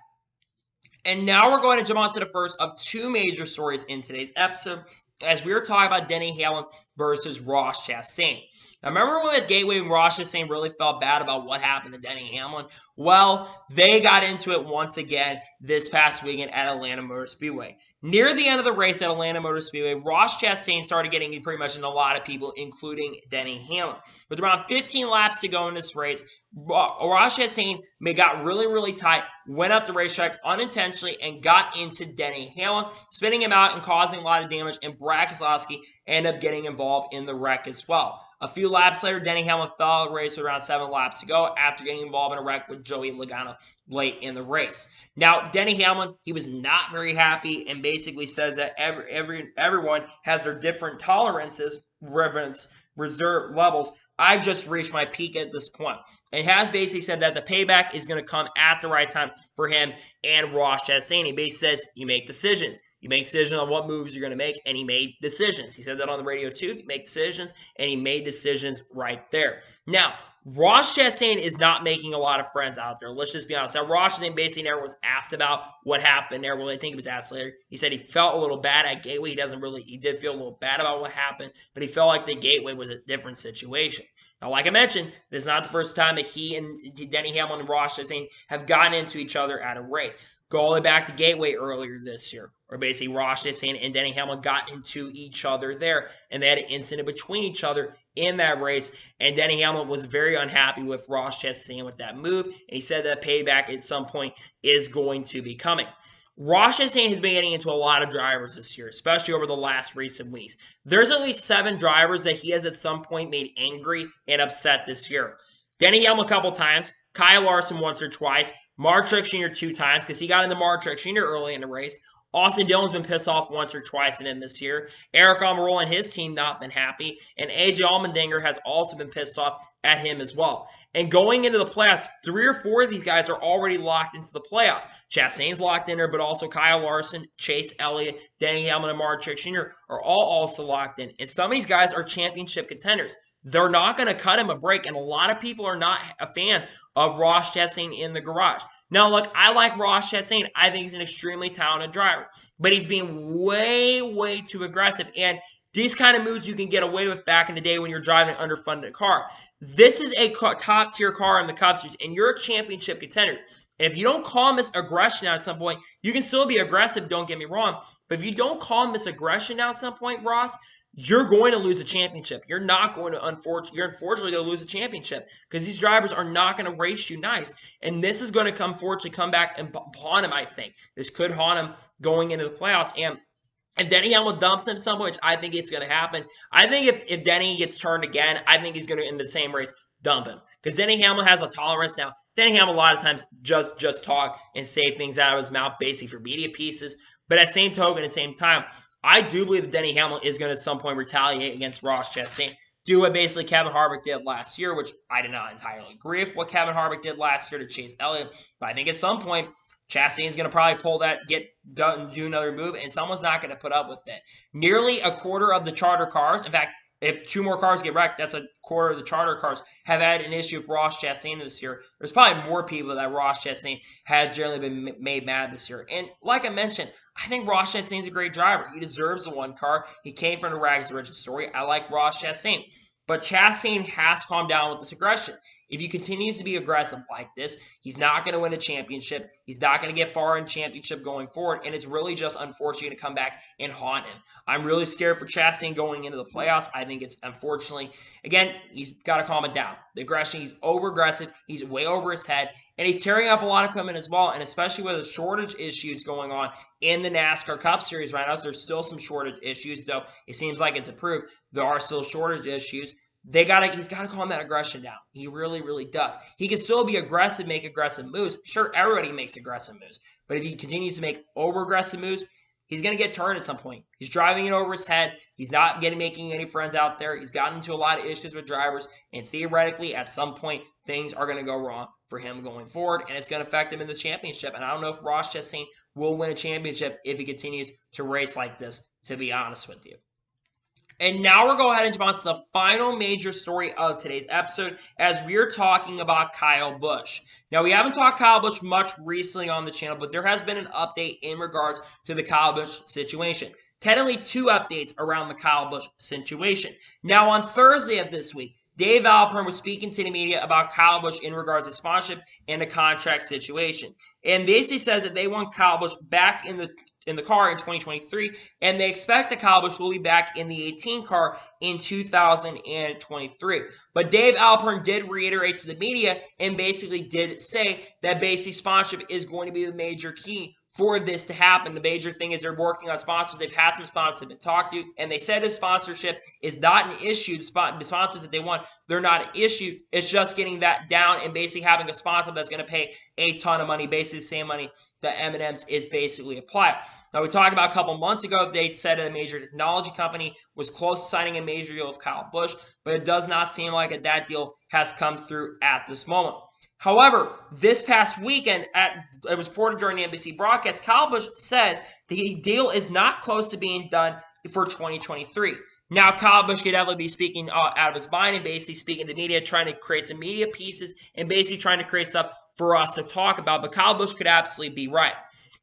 And now we're going to jump on to the first of two major stories in today's episode, as we were talking about Denny Hamlin versus Ross Chastain. Now, remember when at Gateway, Ross Chastain really felt bad about what happened to Denny Hamlin? Well, they got into it once again this past weekend at Atlanta Motor Speedway. Near the end of the race at Atlanta Motor Speedway, Ross Chastain started getting pretty much in a lot of people, including Denny Hamlin. With around 15 laps to go in this race, Ross Chastain got really, really tight, went up the racetrack unintentionally, and got into Denny Hamlin, spinning him out and causing a lot of damage, and Brad Keselowski ended up getting involved in the wreck as well. A few laps later, Denny Hamlin fell out of the race with around 7 laps to go after getting involved in a wreck with Joey Logano late in the race. Now, Denny Hamlin, he was not very happy and basically says that everyone has their different tolerances, reserve levels. I've just reached my peak at this point. And has basically said that the payback is going to come at the right time for him and Ross Chastain. He basically says, you make decisions. You make decisions on what moves you're going to make, and he made decisions. He said that on the radio too. He made decisions, and he made decisions right there. Now, Ross Chastain is not making a lot of friends out there. Let's just be honest. Now, Ross Chastain basically never was asked about what happened there. Well, I think he was asked later. He said he felt a little bad at Gateway. He did feel a little bad about what happened, but he felt like the Gateway was a different situation. Now, like I mentioned, this is not the first time that he and Denny Hamlin and Ross Chastain have gotten into each other at a race. Go all the way back to Gateway earlier this year, where basically Ross Chastain and Denny Hamlin got into each other there, and they had an incident between each other in that race, and Denny Hamlin was very unhappy with Ross Chastain with that move, and he said that payback at some point is going to be coming. Ross Chastain has been getting into a lot of drivers this year, especially over the last recent weeks. There's at least 7 drivers that he has at some point made angry and upset this year. Denny Hamlin a couple times, Kyle Larson once or twice, Mark Truex Jr. 2 times because he got into Mark Truex Jr. early in the race. Austin Dillon's been pissed off once or twice in him this year. Eric Almirola and his team not been happy. And AJ Allmendinger has also been pissed off at him as well. And going into the playoffs, 3 or 4 of these guys are already locked into the playoffs. Chastain's locked in there, but also Kyle Larson, Chase Elliott, Denny Hamlin, and Mark Truex Jr. are all also locked in. And some of these guys are championship contenders. they're not going to cut him a break. And a lot of people are not fans of Ross Chastain in the garage. Now, look, I like Ross Chastain. I think he's an extremely talented driver, but he's being way, way too aggressive. And these kind of moves you can get away with back in the day when you're driving an underfunded car. This is a top-tier car in the Cup Series, and you're a championship contender. If you don't calm this aggression down at some point, you can still be aggressive, don't get me wrong. But if you don't calm this aggression down at some point, Ross, you're going to lose a championship. You're not going to, you're unfortunately going to lose a championship because these drivers are not going to race you nice. And this is going to unfortunately come back and haunt him, I think. This could haunt him going into the playoffs. And if Denny Hamlin dumps him some, which I think it's going to happen, I think if Denny gets turned again, I think he's going to, in the same race, dump him. Because Denny Hamlin has a tolerance now. Denny Hamlin a lot of times just talk and say things out of his mouth basically for media pieces. But at the same token, at the same time, I do believe that Denny Hamlin is going to at some point retaliate against Ross Chastain. Do what basically Kevin Harvick did last year, which I did not entirely agree with what Kevin Harvick did last year to Chase Elliott. But I think at some point, Chastain's going to probably pull that, get done, do another move, and someone's not going to put up with it. Nearly a quarter of the charter cars, in fact, if 2 more cars get wrecked, that's a quarter of the charter cars, have had an issue with Ross Chastain this year. There's probably more people that Ross Chastain has generally been made mad this year. And like I mentioned, I think Ross Chastain's a great driver. He deserves the 1 car. He came from the rags to riches story. I like Ross Chastain. But Chastain has to calm down with this aggression. If he continues to be aggressive like this, he's not going to win a championship. He's not going to get far in championship going forward, and it's really just unfortunately to come back and haunt him. I'm really scared for Chastain going into the playoffs. I think it's unfortunately, again, he's got to calm it down. The aggression, he's over-aggressive. He's way over his head, and he's tearing up a lot of equipment as well, and especially with the shortage issues going on in the NASCAR Cup Series right now. So there's still some shortage issues, though it seems like it's improved. There are still shortage issues. He's got to calm that aggression down. He really, really does. He can still be aggressive, make aggressive moves. Sure, everybody makes aggressive moves. But if he continues to make over-aggressive moves, he's going to get turned at some point. He's driving it over his head. He's not making any friends out there. He's gotten into a lot of issues with drivers. And theoretically, at some point, things are going to go wrong for him going forward. And it's going to affect him in the championship. And I don't know if Ross Chastain will win a championship if he continues to race like this, to be honest with you. And now we're going ahead and jump on to the final major story of today's episode as we're talking about Kyle Busch. Now, we haven't talked Kyle Busch much recently on the channel, but there has been an update in regards to the Kyle Busch situation. Technically, 2 updates around the Kyle Busch situation. Now, on Thursday of this week, Dave Alpern was speaking to the media about Kyle Busch in regards to sponsorship and the contract situation. And basically says that they want Kyle Busch back in the car in 2023, and they expect that Kyle Busch will be back in the 18 car in 2023. But Dave Alpern did reiterate to the media and basically did say that basically sponsorship is going to be the major key for this to happen. The major thing is they're working on sponsors. They've had some sponsors they've been talked to, and they said the sponsorship is not an issue. The sponsors that they want, they're not an issue. It's just getting that down and basically having a sponsor that's going to pay a ton of money, basically the same money that M&M's is basically applied. Now, we talked about a couple months ago, they said a major technology company was close to signing a major deal with Kyle Busch, but it does not seem like that deal has come through at this moment. However, this past weekend, it was reported during the NBC broadcast, Kyle Busch says the deal is not close to being done for 2023. Now, Kyle Busch could definitely be speaking out of his mind and basically speaking to the media, trying to create some media pieces and basically trying to create stuff for us to talk about, but Kyle Busch could absolutely be right.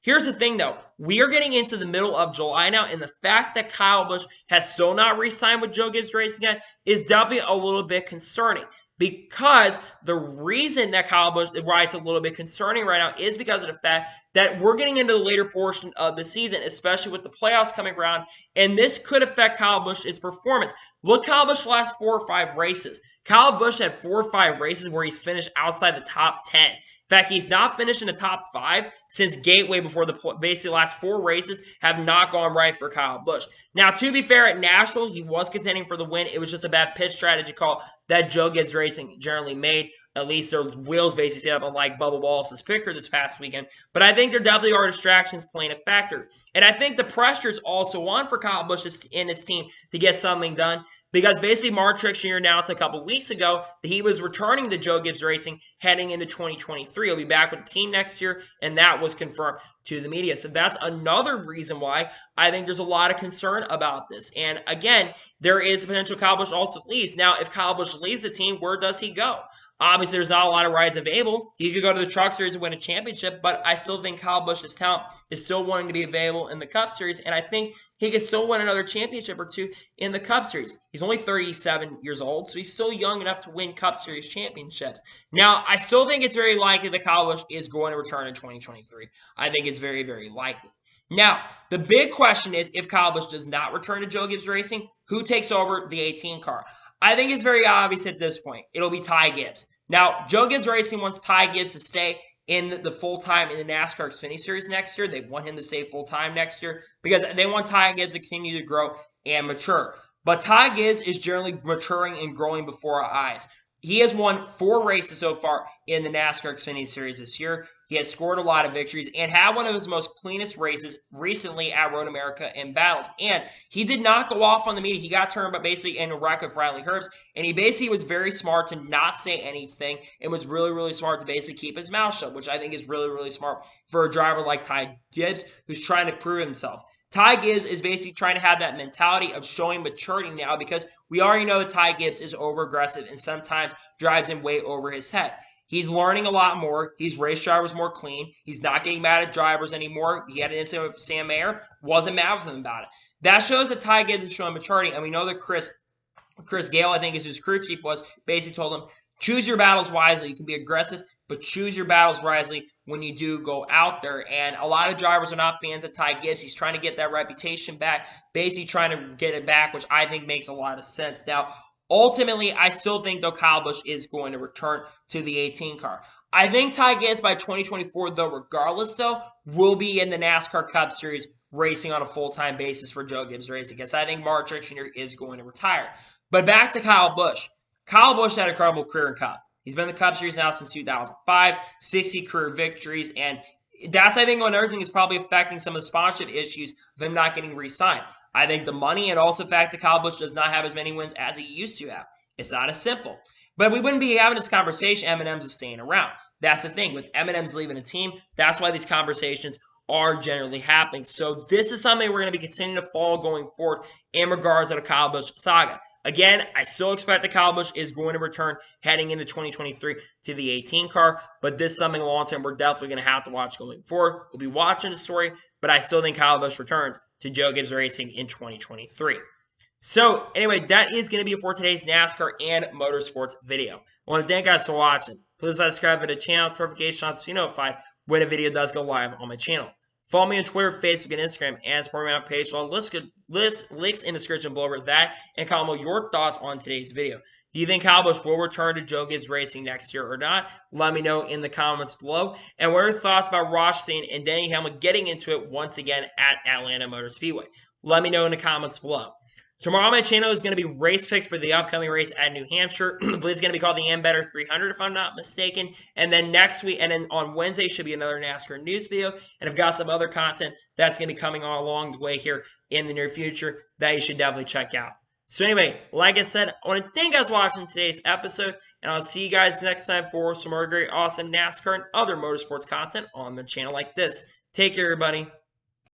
Here's the thing, though. We are getting into the middle of July now, and the fact that Kyle Busch has still not re-signed with Joe Gibbs Racing yet is definitely a little bit concerning. Because the reason that Kyle Busch, why it's a little bit concerning right now, is because of the fact that we're getting into the later portion of the season, especially with the playoffs coming around, and this could affect Kyle Busch's performance. Look, Kyle Busch's last 4 or 5 races. Kyle Busch had 4 or 5 races where he's finished outside the top 10. In fact, he's not finished in the top 5 since Gateway before the basically last 4 races have not gone right for Kyle Busch. Now, to be fair, at Nashville, he was contending for the win. It was just a bad pitch strategy call that Joe Gibbs Racing generally made. At least their wheels basically set up unlike Bubba Wallace's picker this past weekend. But I think there definitely are distractions playing a factor. And I think the pressure is also on for Kyle Busch and his team to get something done. Because basically Mark Truex Jr. announced a couple weeks ago that he was returning to Joe Gibbs Racing heading into 2023. 2023. He'll be back with the team next year, and that was confirmed to the media. So that's another reason why I think there's a lot of concern about this. And again, there is a potential Kyle Busch also leaves. Now, if Kyle Busch leaves the team, where does he go? Obviously, there's not a lot of rides available. He could go to the Truck Series and win a championship, but I still think Kyle Busch's talent is still wanting to be available in the Cup Series, and I think he could still win another championship or two in the Cup Series. He's only 37 years old, so he's still young enough to win Cup Series championships. Now, I still think it's very likely that Kyle Busch is going to return in 2023. I think it's very, very likely. Now, the big question is, if Kyle Busch does not return to Joe Gibbs Racing, who takes over the 18 car? I think it's very obvious at this point. It'll be Ty Gibbs. Now, Joe Gibbs Racing wants Ty Gibbs to stay in the full-time in the NASCAR Xfinity Series next year. They want him to stay full-time next year because they want Ty Gibbs to continue to grow and mature. But Ty Gibbs is generally maturing and growing before our eyes. He has won 4 races so far in the NASCAR Xfinity Series this year. He has scored a lot of victories and had one of his most cleanest races recently at Road America in Battles. And he did not go off on the media. He got turned but basically in a wreck of Riley Herbst. And he basically was very smart to not say anything and was really, really smart to basically keep his mouth shut, which I think is really, really smart for a driver like Ty Gibbs who's trying to prove himself. Ty Gibbs is basically trying to have that mentality of showing maturity now because we already know that Ty Gibbs is over-aggressive and sometimes drives him way over his head. He's learning a lot more. He's raced drivers more clean. He's not getting mad at drivers anymore. He had an incident with Sam Mayer. Wasn't mad with him about it. That shows that Ty Gibbs is showing maturity, and we know that Chris Gale, I think is his crew chief, was basically told him, choose your battles wisely. You can be aggressive, but choose your battles wisely when you do go out there. And a lot of drivers are not fans of Ty Gibbs. He's trying to get that reputation back, basically trying to get it back, which I think makes a lot of sense. Now, ultimately, I still think, though, Kyle Busch is going to return to the 18 car. I think Ty Gibbs by 2024, though, regardless, though, will be in the NASCAR Cup Series racing on a full-time basis for Joe Gibbs Racing, because I think Mark Truex Jr. is going to retire. But back to Kyle Busch. Kyle Busch had an incredible career in Cup. He's been in the Cup Series now since 2005, 60 career victories, and that's, I think, another thing is probably affecting some of the sponsorship issues of him not getting re-signed. I think the money and also the fact that Kyle Busch does not have as many wins as he used to have. It's not as simple. But we wouldn't be having this conversation if M&M's is staying around. That's the thing. With M&M's leaving the team, that's why these conversations are generally happening. So this is something we're going to be continuing to follow going forward in regards to the Kyle Busch saga. Again, I still expect that Kyle Busch is going to return heading into 2023 to the 18 car, but this is something long-term we're definitely going to have to watch going forward. We'll be watching the story, but I still think Kyle Busch returns to Joe Gibbs Racing in 2023. So, anyway, that is going to be it for today's NASCAR and Motorsports video. I want to thank you guys for watching. Please subscribe to the channel, notification on to be notified when a video does go live on my channel. Follow me on Twitter, Facebook, and Instagram, and support me on my page. So I'll list links in the description below for that, and comment your thoughts on today's video. Do you think Kyle Busch will return to Joe Gibbs Racing next year or not? Let me know in the comments below. And what are your thoughts about Chastain and Denny Hamlin getting into it once again at Atlanta Motor Speedway? Let me know in the comments below. Tomorrow on my channel is going to be race picks for the upcoming race at New Hampshire. I believe it's going to be called the Better 300 if I'm not mistaken. And then next week, and then on Wednesday should be another NASCAR news video. And I've got some other content that's going to be coming all along the way here in the near future that you should definitely check out. So anyway, like I said, I want to thank you guys for watching today's episode. And I'll see you guys next time for some more great, awesome NASCAR and other motorsports content on the channel like this. Take care, everybody.